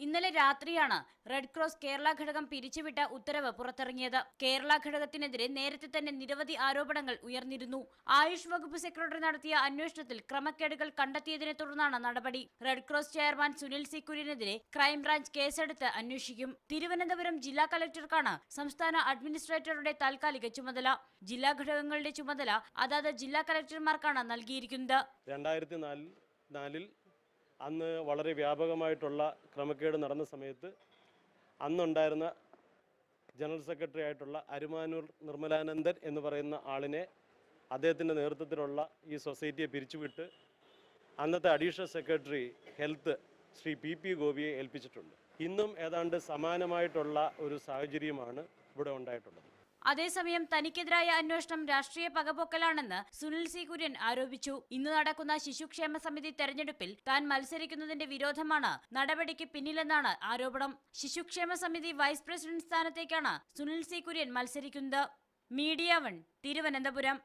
ഇന്നലെ രാത്രിയാണ് red cross Kerala ഘടകം പിരിച്ചുവിട്ട ഉത്തരവ് പുറത്തിറങ്ങിയത്. കേരള ഘടകത്തിനെതിരെ നേരത്തെ തന്നെ നിരവധി ആരോപണങ്ങൾ ഉയർന്നിരുന്നു. ആയുഷ് വകുപ്പ് സെക്രട്ടറി നടത്തിയ അന്വേഷണത്തിൽ ക്രമക്കേടുകൾ കണ്ടെത്തിയതിനെ തുടർന്നാണ് നടപടി. Red Cross chairman Sunil C കുര്യനെതിരെ ക്രൈംബ്രാഞ്ച് കേസെടുത്ത് അന്വേഷിക്കും. തിരുവനന്തപുരം ജില്ലാ കളക്ടർക്കാണ് സംസ്ഥാന അഡ്മിനിസ്ട്രേറ്ററുടെ താൽക്കാലിക ചുമതല. ജില്ലാ ഘടകങ്ങളുടെ ചുമതല അതാത് ജില്ലാ കളക്ടർമാർക്കാണ് നൽകിയിരിക്കുന്നത്. 2004 അന്ന് വളരെ വ്യാപകമായിട്ടുള്ള ക്രമക്കേട് നടന്ന സമയത്ത് അന്നുണ്ടായിരുന്ന ജനറൽ സെക്രട്ടറി ആയിട്ടുള്ള അരുമാനൂർ നിർമ്മലാനന്ദൻ എന്ന് പറയുന്ന ആളിനെ അദ്ദേഹത്തിൻ്റെ നേതൃത്വത്തിലുള്ള ഈ സൊസൈറ്റിയെ പിരിച്ചുവിട്ട് അന്നത്തെ additional secretary health Shri P ഗോപിയെ ഏൽപ്പിച്ചിട്ടുണ്ട്. ഇന്നും ഏതാണ്ട് സമാനമായിട്ടുള്ള ഒരു സാഹചര്യമാണ് ഇവിടെ ഉണ്ടായിട്ടുള്ളത്. അതേസമയം തനിക്കെതിരായ അന്വേഷണം രാഷ്ട്രീയ പകപോക്കലാണെന്ന് സുനിൽ സി കുര്യൻ ആരോപിച്ചു. ഇന്ന് നടക്കുന്ന ശിശുക്ഷേമ സമിതി തെരഞ്ഞെടുപ്പിൽ താൻ മത്സരിക്കുന്നതിന്റെ വിരോധമാണ് നടപടിക്ക് പിന്നിലെന്നാണ് ആരോപണം. ശിശുക്ഷേമ സമിതി വൈസ് പ്രസിഡന്റ് സ്ഥാനത്തേക്കാണ് സുനിൽ സി കുര്യൻ മത്സരിക്കുന്നത്. മീഡിയ 1 തിരുവനന്തപുരം.